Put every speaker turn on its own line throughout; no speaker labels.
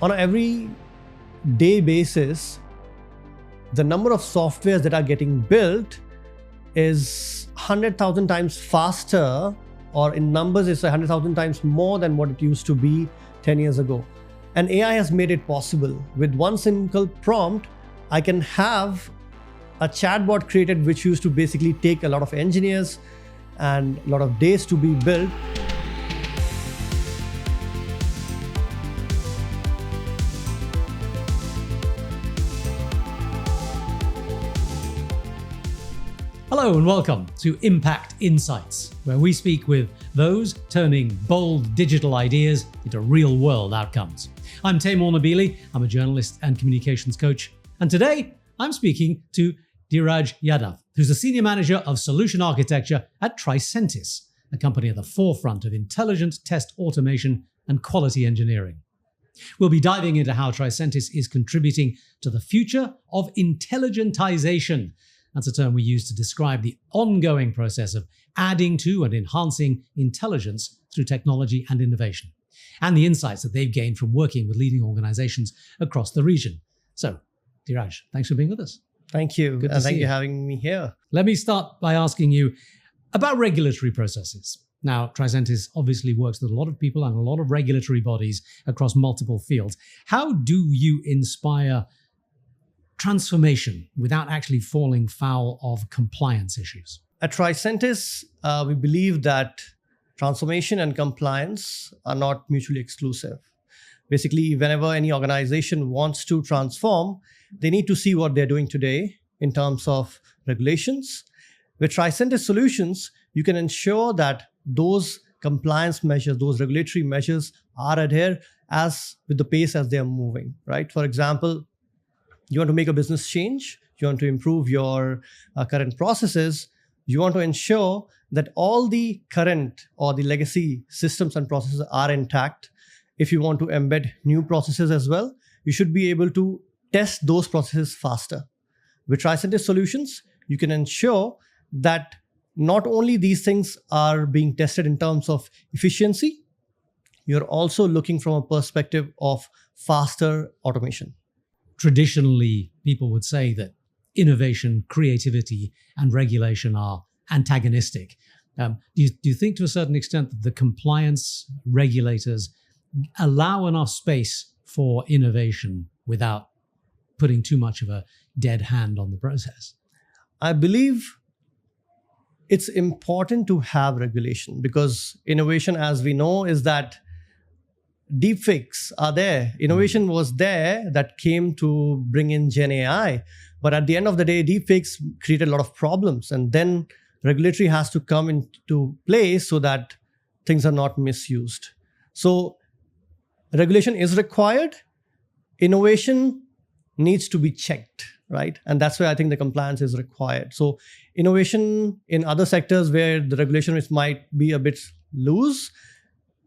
On an everyday basis, the number of softwares that are getting built is 100,000 times faster, or in numbers, it's 100,000 times more than what it used to be 10 years ago. And AI has made it possible. With one simple prompt, I can have a chatbot created, which used to basically take a lot of engineers and a lot of days to be built.
Hello and welcome to Impact Insights, where we speak with those turning bold digital ideas into real-world outcomes. I'm Teymoor Nabili. I'm a journalist and communications coach. And today, I'm speaking to Dheeraj Yadav, who's the Senior Manager of Solution Architecture at Tricentis, a company at the forefront of intelligent test automation and quality engineering. We'll be diving into how Tricentis is contributing to the future of intelligentization. That's a term we use to describe the ongoing process of adding to and enhancing intelligence through technology and innovation, and the insights that they've gained from working with leading organizations across the region. So, Dheeraj, thanks for being with us.
Thank you.
Good to
And
see
thank you
you.
for having me here.
Let me start by asking you about regulatory processes. Now, Tricentis obviously works with a lot of people and a lot of regulatory bodies across multiple fields. How do you inspire transformation without actually falling foul of compliance issues?
At Tricentis, we believe that transformation and compliance are not mutually exclusive. Basically, whenever any organization wants to transform, they need to see what they're doing today in terms of regulations. With Tricentis solutions, you can ensure that those compliance measures, those regulatory measures are adhered as with the pace as they are moving, right? For example, you want to make a business change, you want to improve your current processes, you want to ensure that all the current or the legacy systems and processes are intact. If you want to embed new processes as well, you should be able to test those processes faster. With Tricentis solutions, you can ensure that not only these things are being tested in terms of efficiency, you're also looking from a perspective of faster automation.
Traditionally, people would say that innovation, creativity, and regulation are antagonistic. Do you think to a certain extent that the compliance regulators allow enough space for innovation without putting too much of a dead hand on the process?
I believe it's important to have regulation because innovation, as we know, is that deepfakes are there. Innovation was there that came to bring in GenAI. But at the end of the day, deepfakes created a lot of problems. And then regulatory has to come into play so that things are not misused. So regulation is required. Innovation needs to be checked, right? And that's where I think the compliance is required. So innovation in other sectors where the regulation might be a bit loose,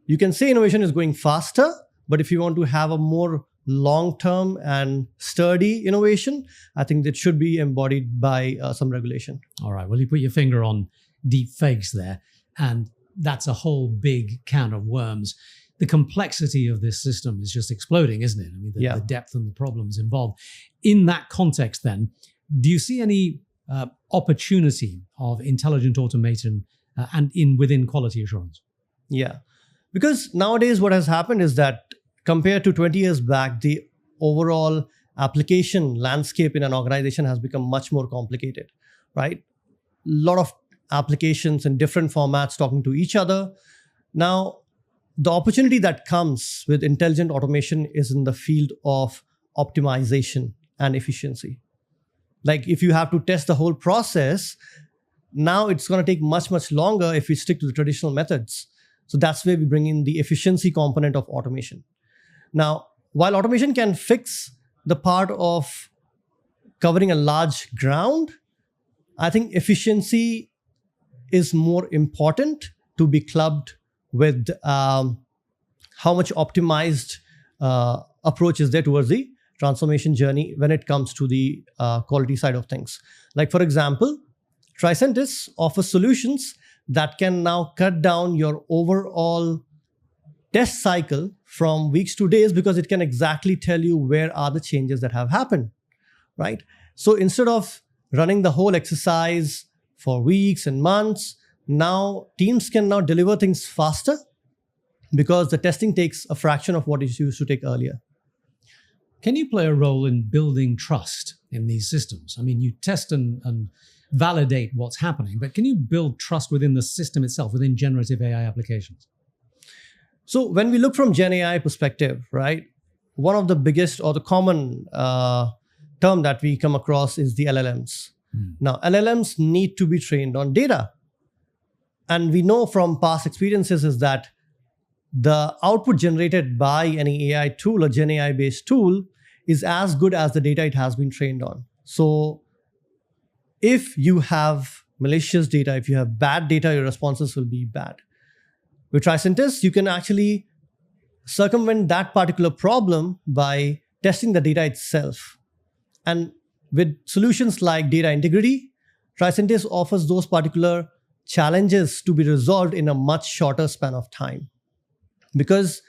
you can say innovation is going faster, but if you want to have a more long-term and sturdy innovation, I think that should be embodied by some regulation.
All right, well, you put your finger on deep fakes there, and that's a whole big can of worms. The complexity of this system is just exploding, isn't it? I mean, the depth and the problems involved. In that context, then, do you see any opportunity of intelligent automation and within quality assurance?
Yeah. Because nowadays what has happened is that compared to 20 years back, the overall application landscape in an organization has become much more complicated, right? A lot of applications in different formats talking to each other. Now, the opportunity that comes with intelligent automation is in the field of optimization and efficiency. Like if you have to test the whole process, now it's going to take much, much longer if we stick to the traditional methods. So that's where we bring in the efficiency component of automation. Now, while automation can fix the part of covering a large ground, I think efficiency is more important to be clubbed with how much optimized approach is there towards the transformation journey when it comes to the quality side of things. Like for example, Tricentis offers solutions that can now cut down your overall test cycle from weeks to days because it can exactly tell you where are the changes that have happened, right? So instead of running the whole exercise for weeks and months, now teams can now deliver things faster because the testing takes a fraction of what it used to take earlier.
Can you play a role in building trust in these systems? I mean, you test and validate what's happening, but can you build trust within the system itself, within generative AI applications?
So when we look from GenAI perspective, right, one of the biggest or the common term that we come across is the LLMs. Now, LLMs need to be trained on data. And we know from past experiences is that the output generated by any AI tool or GenAI based tool is as good as the data it has been trained on. So if you have malicious data, if you have bad data, your responses will be bad. With Tricentis, you can actually circumvent that particular problem by testing the data itself. And with solutions like data integrity, Tricentis offers those particular challenges to be resolved in a much shorter span of time. Because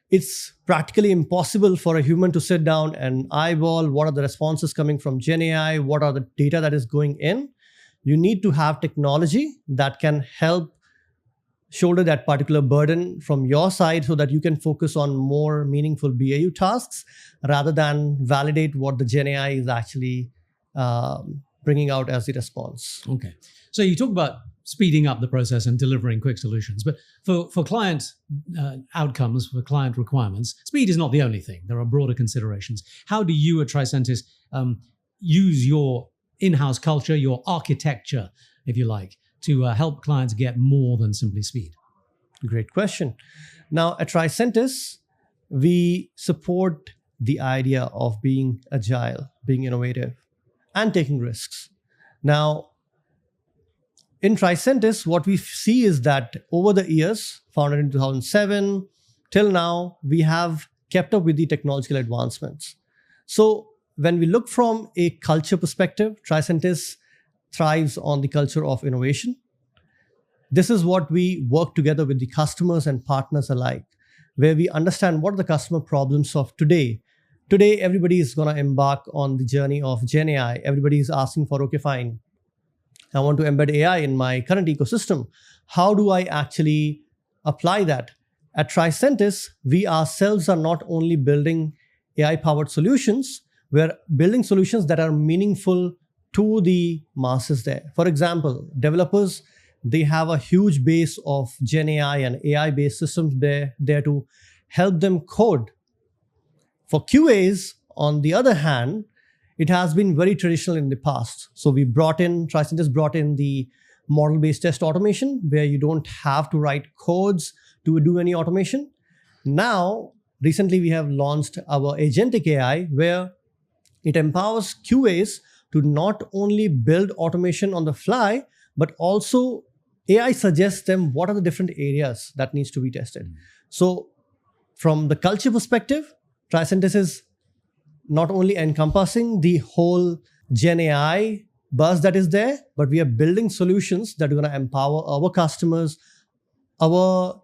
it's practically impossible for a human to sit down and eyeball what are the responses coming from GenAI, what are the data that is going in. You need to have technology that can help shoulder that particular burden from your side so that you can focus on more meaningful BAU tasks rather than validate what the GenAI is actually bringing out as the response.
Okay. So you talk about speeding up the process and delivering quick solutions. But for client outcomes, for client requirements, speed is not the only thing. There are broader considerations. How do you at Tricentis use your in-house culture, your architecture, if you like, to help clients get more than simply speed?
Great question. Now, at Tricentis, we support the idea of being agile, being innovative, and taking risks. Now, in Tricentis, what we see is that over the years, founded in 2007, till now, we have kept up with the technological advancements. So when we look from a culture perspective, Tricentis thrives on the culture of innovation. This is what we work together with the customers and partners alike, where we understand what are the customer problems of today. Today, everybody is going to embark on the journey of GenAI. Everybody is asking for, okay, fine, I want to embed AI in my current ecosystem. How do I actually apply that? At Tricentis, we ourselves are not only building AI-powered solutions, we're building solutions that are meaningful to the masses there. For example, developers, they have a huge base of GenAI and AI-based systems there to help them code. For QAs, on the other hand, it has been very traditional in the past. So Tricentis brought in the model-based test automation where you don't have to write codes to do any automation. Now, recently we have launched our agentic AI where it empowers QAs to not only build automation on the fly, but also AI suggests them what are the different areas that needs to be tested. So from the culture perspective, Tricentis is not only encompassing the whole GenAI buzz that is there, but we are building solutions that are going to empower our customers, our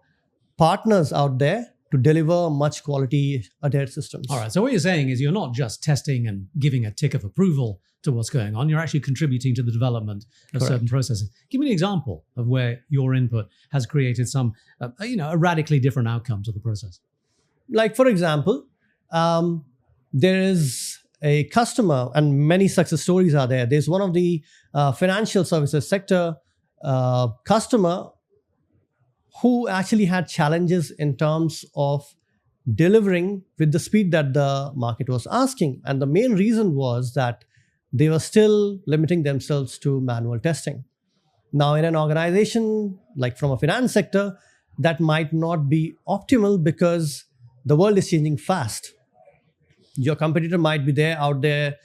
partners out there to deliver much quality adhered systems.
All right. So what you're saying is you're not just testing and giving a tick of approval to what's going on. You're actually contributing to the development of
Correct.
certain processes. Give me an example of where your input has created some, a radically different outcome to the process.
Like, for example, there is a customer, and many success stories are there. There's one of the financial services sector customer who actually had challenges in terms of delivering with the speed that the market was asking. And the main reason was that they were still limiting themselves to manual testing. Now, in an organization like from a finance sector, that might not be optimal because the world is changing fast. Your competitor might be out there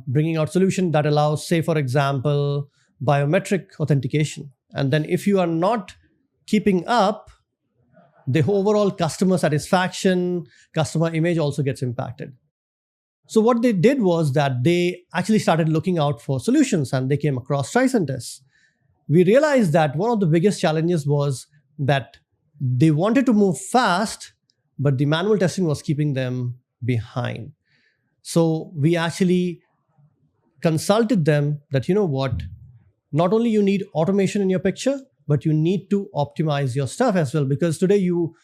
bringing out solution that allows, say, for example, biometric authentication. And then if you are not keeping up, the overall customer satisfaction, customer image also gets impacted. So what they did was that they actually started looking out for solutions and they came across Tricentis. We realized that one of the biggest challenges was that they wanted to move fast, but the manual testing was keeping them behind. So we actually consulted them that, you know what, not only you need automation in your picture, but you need to optimize your stuff as well. Because today you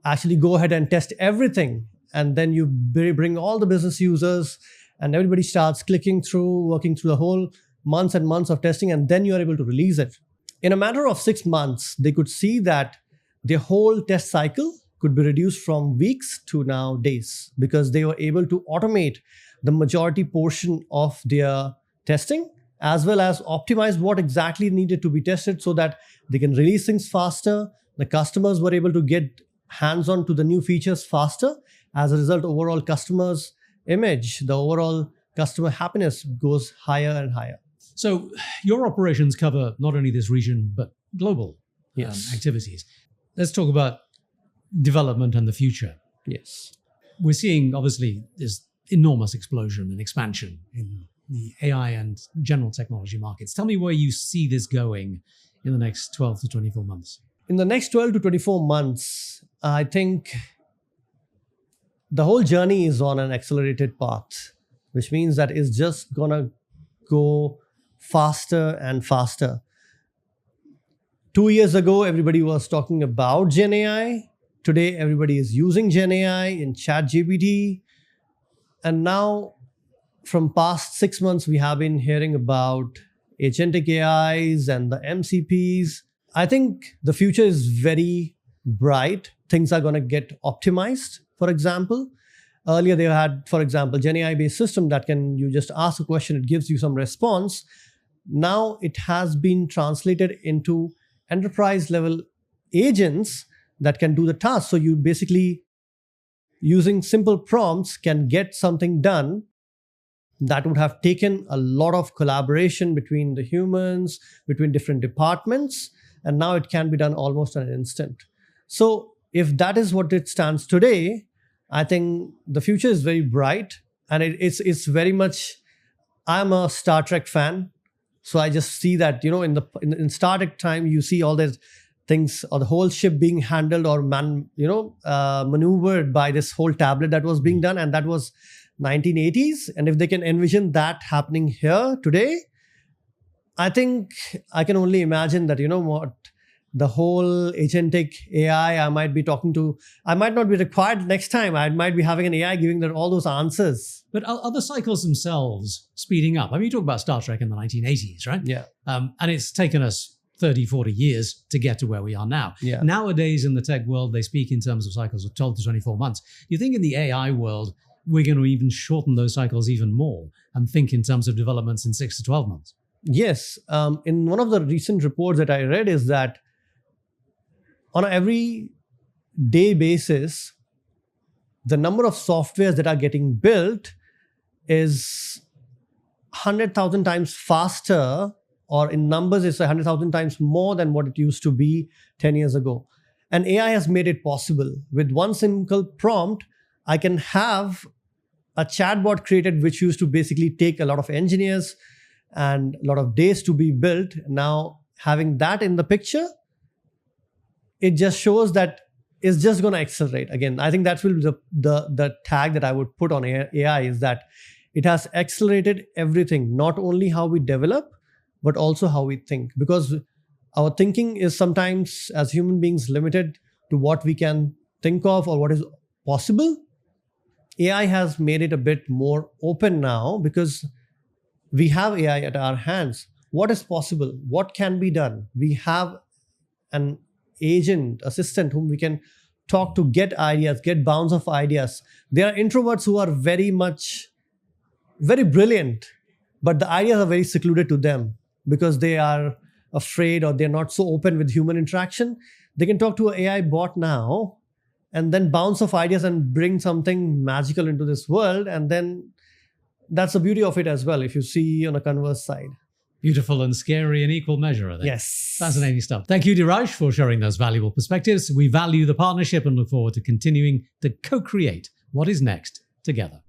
actually go ahead and test everything, and then you bring all the business users and everybody starts clicking through, working through the whole months and months of testing, and then you are able to release it. In a matter of 6 months, they could see that their whole test cycle could be reduced from weeks to now days, because they were able to automate the majority portion of their testing, as well as optimize what exactly needed to be tested so that they can release things faster. The customers were able to get hands-on to the new features faster. As a result, overall customers' image, the overall customer happiness goes higher and higher.
So your operations cover not only this region, but global activities. Let's talk about development and the future.
Yes.
We're seeing, obviously, this enormous explosion and expansion in the AI and general technology markets. Tell me where you see this going in the next 12 to 24 months.
In the next 12 to 24 months, I think the whole journey is on an accelerated path, which means that it's just going to go faster and faster. 2 years ago, everybody was talking about GenAI. Today, everybody is using GenAI in ChatGPT. And now, from past 6 months, we have been hearing about agentic AIs and the MCPs. I think the future is very bright. Things are going to get optimized. For example, earlier they had, for example, GenAI-based system that you just ask a question, it gives you some response. Now it has been translated into enterprise-level agents that can do the task. So you basically, using simple prompts, can get something done that would have taken a lot of collaboration between the humans, between different departments, and now it can be done almost in an instant. So if that is what it stands today, I think the future is very bright, and it's very much, I'm a Star Trek fan. So I just see that, in Star Trek time, you see all these things, or the whole ship being handled or maneuvered by this whole tablet that was being done, and that was 1980s. And if they can envision that happening here today, I think I can only imagine that, the whole agentic AI I might be talking to, I might not be required next time. I might be having an AI giving them all those answers.
But are the cycles themselves speeding up? I mean, you talk about Star Trek in the 1980s, right?
Yeah.
And it's taken us 30, 40 years to get to where we are now.
Yeah.
Nowadays in the tech world, they speak in terms of cycles of 12 to 24 months. You think in the AI world, we're going to even shorten those cycles even more and think in terms of developments in 6 to 12 months?
Yes. In one of the recent reports that I read is that on an every-day basis, the number of softwares that are getting built is 100,000 times faster, or in numbers, it's 100,000 times more than what it used to be 10 years ago. And AI has made it possible. With one simple prompt, I can have a chatbot created, which used to basically take a lot of engineers and a lot of days to be built. Now, having that in the picture, it just shows that it's just going to accelerate. Again, I think that will be the tag that I would put on AI, is that it has accelerated everything, not only how we develop, but also how we think. Because our thinking is sometimes, as human beings, limited to what we can think of or what is possible. AI has made it a bit more open now, because we have AI at our hands. What is possible? What can be done? We have an agent, assistant, whom we can talk to, get ideas, get bounds of ideas. There are introverts who are very brilliant, but the ideas are very secluded to them because they are afraid, or they're not so open with human interaction. They can talk to an AI bot now and then bounce off ideas and bring something magical into this world. And then that's the beauty of it as well, if you see on a converse side.
Beautiful and scary in equal measure, I think.
Yes.
Fascinating stuff. Thank you, Dheeraj, for sharing those valuable perspectives. We value the partnership and look forward to continuing to co-create what is next together.